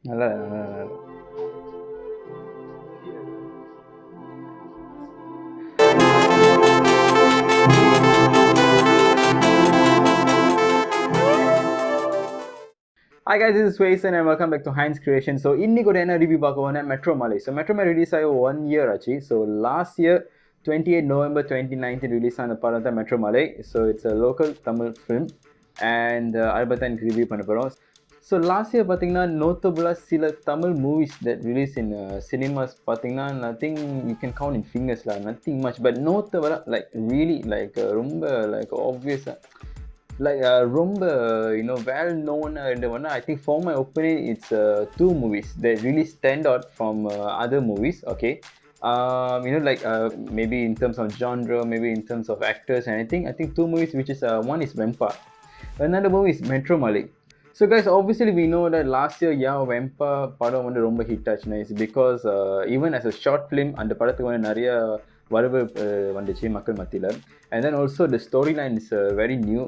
நல்லா நல்லா நல்லா. Hi guys, this is Swayson and welcome back to Heinz Creation. So, இன்னைக்கு ஒரு என்ன ரிவ்யூ பார்க்க போனா Metro Malay. So, Metro Malay release ஆகி 1 year ஆச்சு. So, last year 28 November 2019 release ஆன படம் தான் Metro Malay. So, it's a local Tamil film and அதை பற்றி தான் எனக்கு ரிவ்யூ பண்ண போகிறோம். ஸோ லாஸ்ட் இயர் பார்த்தீங்கன்னா நோட்டபுளாக சில Tamil movies that release in cinemas பார்த்தீங்கன்னா nothing you can count in ஃபிங்கர்ஸ்லாம் நத்திங் மச் பட் நோட்டபுளாக லைக் ரியலி லைக் ரொம்ப லைக் ஆப்வியஸாக like ரொம்ப well known ரெண்டு ஒன்று I think for my opinion it's two movies that really stand out from other movies. Okay, like maybe in terms of genre, maybe in terms of actors and I think two movies which is one is Vempa, another movie is Metro Malay. So guys, obviously we know that last year Vempa படம் வந்து ரொம்ப hit ஆச்சுன்னா it's because even as a short film அந்த படத்துக்கு வந்து நிறைய வரவேற்பு வந்துச்சு மக்கள் மத்தியில். And then also the storyline is very new,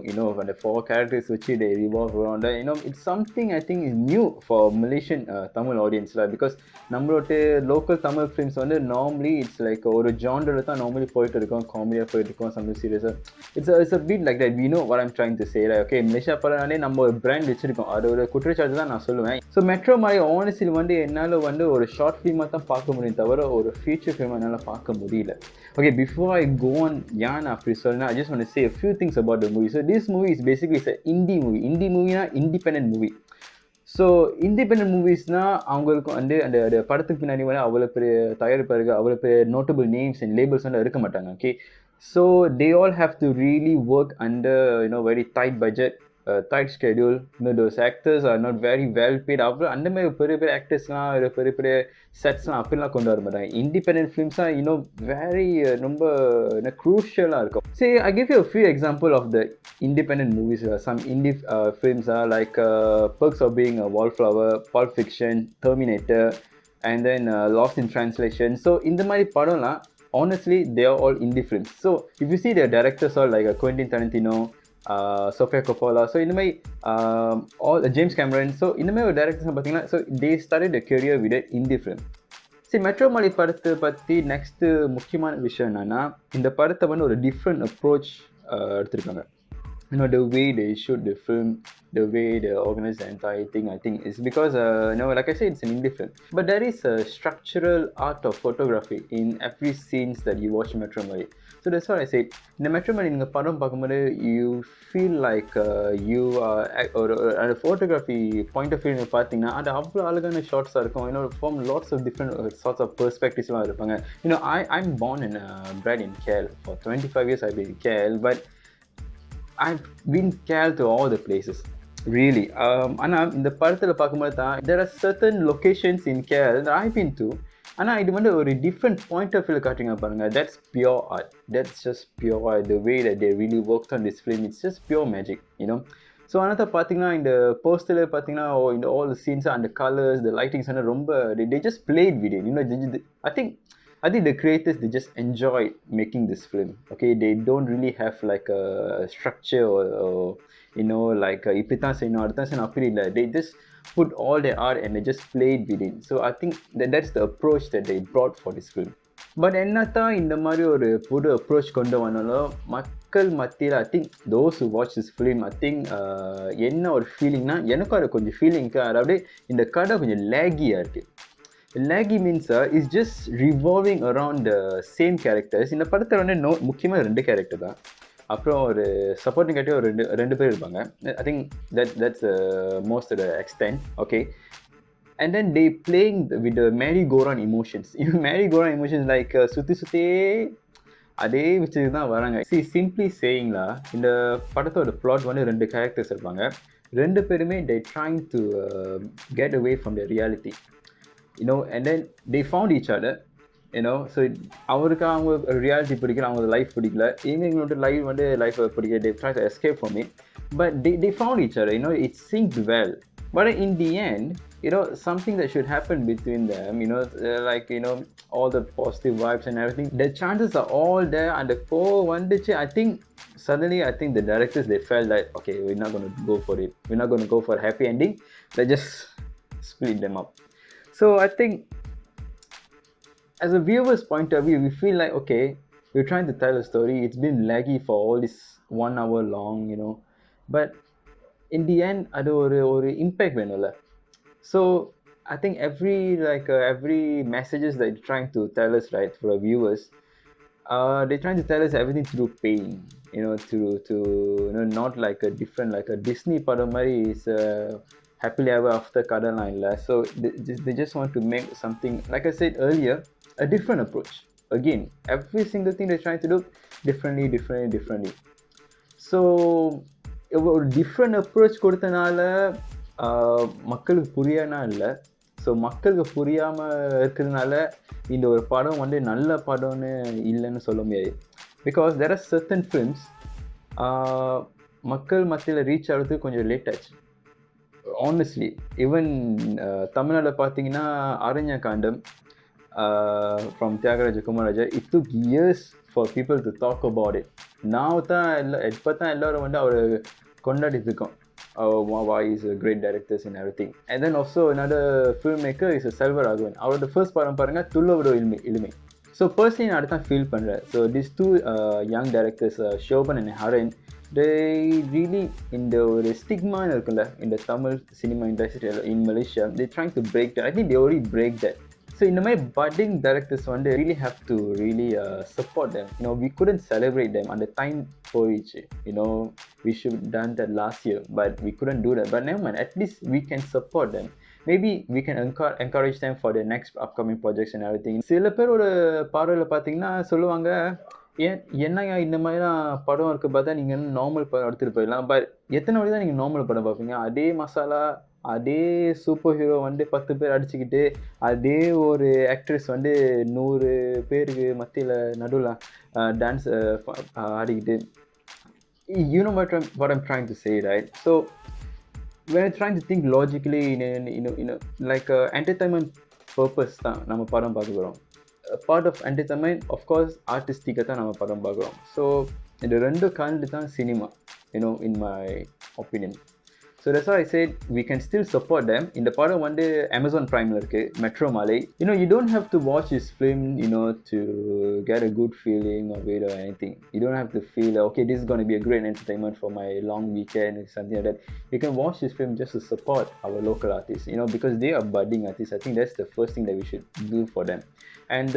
the four characters which they revolve around, it's something I think is new for Malaysian Tamil audience because நம்மளோட local Tamil films வந்து normally it's like ஒரு genre தான் normally போயிட்டு இருக்கும், காமெடியாக போயிட்டு இருக்கும், something serious. It's a bit like that. We know what I'm trying to say, like okay, Malaysia படம்னாலே நம்ம ஒரு பிராண்ட் வச்சிருக்கோம், அதோட குற்றச்சாட்டு தான் நான் சொல்லுவேன். ஸோ மெட்ரோ மாதிரி ஆனஸ்ட்லி வந்து என்னால் வந்து ஒரு ஷார்ட் ஃபிலிமாக தான் பார்க்க முடியும் தவிர ஒரு ஃபீச்சர் ஃபிலிம் என்னால் பார்க்க முடியல. Okay, before I go on Yana Frisolna, I just want to say a few things about the movie. So this movie is basically it's an indie movie. Indie movie na independent movie. So independent movies na அவங்களுக்கு வந்து அந்த படத்துக்கு பின்னாடி வந்து அவ்வளோ பெரிய தயாரிப்பாளர்கள் அவ்வளோ பெரிய notable names and labels வந்து இருக்க மாட்டாங்க. Okay, so they all have to really work under very tight budget, tight schedule. Those actors are not very well paid. அப்புறம் அந்த மாதிரி பெரிய பெரிய ஆக்டர்ஸ்லாம் பெரிய பெரிய செட்ஸ்லாம் அப்படிலாம் கொண்டு வர மாட்டாங்க. இண்டிபெண்டன்ட் ஃபிலிம்ஸாக very ரொம்ப crucial-ஆக இருக்கும். See, I give you a few example of the independent movies. Some indie films are like Perks of Being a Wallflower, Pulp Fiction, Terminator, and then Lost in Translation. So இந்த மாதிரி படம்லாம் honestly they are all indie films. So if you see the directors are like Quentin Tarantino, Sofia Coppola, so இந்த மாதிரி all James Cameron, so இந்த மாதிரி ஒரு directors பார்த்தீங்கன்னா so they started their career with an indie film. சரி, metro மலை படத்தை பற்றி நெக்ஸ்ட்டு முக்கியமான விஷயம் என்னென்னா இந்த படத்தை வந்து ஒரு டிஃப்ரெண்ட் அப்ரோச் எடுத்திருக்காங்க. The way they shoot the film, the way they organize the entire thing, I think is because like I said, it's an indie film, but there is a structural art of photography in every scenes that you watch Metro Malay. So that's what I said. In the Metro Malay நீங்கள் படம் பார்க்கும்போது you feel like you are ஒரு photography point of view பார்த்தீங்கன்னா அது அவ்வளோ அழகான ஷார்ட்ஸாக இருக்கும். From lots of different sorts of perspectivesலாம் இருப்பாங்க. I'm born and bred in KL. For 25 years I've been in KL, but I've been KL to all the places, really. ஆனால் இந்த படத்தில் பார்க்கும்போது தான் there are certain locations in KL that I've been to. ஆனால் இது வந்து ஒரு different point of வியூவில் காட்டுறீங்க பாருங்கள். That's pure art. That's just pure art. The way that they really worked on this film, it's just pure magic, so ஆனால் பார்த்தீங்கன்னா இந்த போஸ்டரில் பார்த்தீங்கன்னா இந்த all the scenes and the colors, the lightings வந்து ரொம்ப they just played with it. I think the creators, they just enjoy making this film. Okay, they don't really have like a structure or like இப்படித்தான் செய்யணும் அடுத்தான் செய்யணும் அப்படி இல்லை. They just put all their art and they just played with it. So I think that's the approach that they brought for this film. But என்னத்தான் இந்த மாதிரி ஒரு புது அப்ரோச் கொண்டு வந்தாலும் மக்கள் மத்தியில் I think those who watch this film, I think என்ன ஒரு ஃபீலிங்னா எனக்கும் அது கொஞ்சம் ஃபீலிங்க்கு அதாவது இந்த கதை கொஞ்சம் லேகியாக இருக்குது. Laggy means is just revolving around the same characters. இந்த படத்தில் வந்து முக்கியமாக 2 கேரக்டர் தான், அப்புறம் ஒரு சப்போர்ட்டிங் கேரக்டர் ஒரு ரெண்டு பேர் இருப்பாங்க. I think that's most of the extent. Okay, and then they playing with the merry-go-round emotions. Merry-go-round emotions like சுற்றி அதே வச்சு தான் வராங்க. Simply saying இந்த படத்தோட plot வந்து 2 கேரக்டர்ஸ் இருப்பாங்க. 2 பேருமே they trying to get away from the reality. And then they found each other, so அவருக்கு அவங்க ரியாலிட்டி பிடிக்கல, அவங்க லைஃப் பிடிக்கல, இவங்களோட லைஃப் பிடிக்கல. they try to escape from it, but they found each other. It synced well, but in the end, something that should happen between them, like all the positive vibes and everything, the chances are all there, and the core வந்துச்சு. I think the directors, they felt like okay, we're not going to go for it, we're not going to go for a happy ending, let's just split them up. So I think as a viewer's point of view, we feel like, okay, we're trying to tell a story. It's been laggy for all this 1 hour long, but in the end, அது ஒரு impact வேணும்ல. So I think every messages that you're trying to tell us, right, for our viewers, they're trying to tell us everything through pain, not like a different, like a Disney படம் மாதிரி is happily ever after கதைலாம் இல்லை. So they just want to make something, like I said earlier, a different approach. Again, every single thing they're trying to do differently. So ஒரு different approach கொடுத்தனால மக்களுக்கு புரியனா இல்லை. So மக்களுக்கு புரியாமல் இருக்கிறதுனால இந்த ஒரு படம் வந்து நல்ல படம்னு இல்லைன்னு சொல்ல முடியாது. Because there are certain films மக்கள் மத்தியில் ரீச் ஆகிறதுக்கு கொஞ்சம் லேட் ஆச்சு. ஆனஸ்ட்லி ஈவன் தமிழ்நாட்டில் பார்த்தீங்கன்னா Aaranya Kaandam from Thiagaraja Kumararaja, it took years for people to talk about it. நான் தான் இப்போ தான் எல்லோரும் வந்து அவர் கொண்டாடிட்டு இருக்கோம். Why is a great directors and everything. And then also another filmmaker is Selvaraghavan. அவரோட ஃபர்ஸ்ட் படம் பாருங்க, துள்ளவரோ இளமை. ஸோ பர்சனலி நான் அடுத்தான் ஃபீல் பண்ணுறேன். So these two young directors, Shobaan and Haran, they really இந்த ஒரு ஸ்டிக்மா இருக்குல்ல இந்த Tamil cinema industry in Malaysia, they trying to break that. I think they already break that. So in the way budding directors one day really have to really support them. We couldn't celebrate them on the time for each. We should have done that last year, but we couldn't do that. But never mind, at least we can support them. Maybe we can encourage them for their next upcoming projects and everything. சில பேரோட பார்வையில் பார்த்தீங்கன்னா சொல்லுவாங்க, என்னங்க இந்த மாதிரிலாம் படம் இருக்க பார்த்தா நீங்கள் நார்மல் படம் எடுத்துகிட்டு போயிடலாம். பட் எத்தனை வழி தான் நீங்கள் நார்மல் படம் பார்ப்பீங்க? அதே மசாலா, அதே சூப்பர் ஹீரோ வந்து 10 பேர் அடிச்சுக்கிட்டு, அதே ஒரு ஆக்ட்ரஸ் வந்து 100 பேருக்கு மத்தியில் நடுவில் டான்ஸ் ஆடிக்கிட்டு. You know what I'm trying to say, right? So when I'm trying to think logically in a like a entertainment purpose தான் நம்ம படம் பார்க்க போகிறோம். Part of entertainment, of course, artistic தான் நம்ம படம் பார்க்குறோம். ஸோ இந்த ரெண்டு காரணத்து தான் cinema, in my opinion. So that's why I said we can still support them. In the part one day Amazon Prime irukku, Metro Maalai. You don't have to watch this film, to get a good feeling of it or anything. You don't have to feel okay, this is going to be a great entertainment for my long weekend or something like that. You can watch this film just to support our local artists, because they are budding artists. I think that's the first thing that we should do for them. And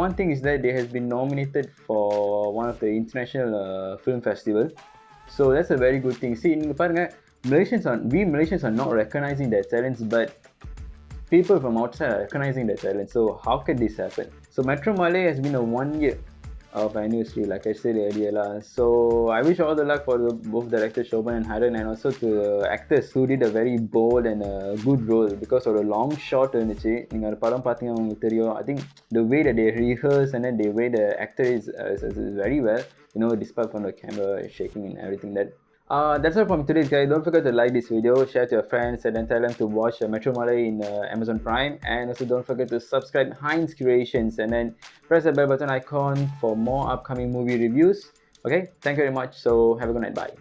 one thing is that they has been nominated for one of the international film festival. So that's a very good thing. See, inga parunga, Malaysians are not recognizing their talents, but people from outside are recognizing their talents. So how can this happen? So Metro Maalai has been a 1 year of anniversary, like I said earlier. So I wish all the luck for both directors Shobaan and Haran, and also to actors who did a very bold and a good role, because of a long shot இருந்துச்சு. நீங்கள் ஒரு படம் பார்த்தீங்கன்னா உங்களுக்கு தெரியும். I think the way that they rehearse and then the way the actor is very well, despite from the camera shaking and everything. That's all from today's guys. Don't forget to like this video, share to your friends, and then tell them to watch Metro Maalai in Amazon Prime. And also don't forget to subscribe Heinz Creations, and then press the bell button icon for more upcoming movie reviews. Okay, thank you very much. So have a good night. Bye.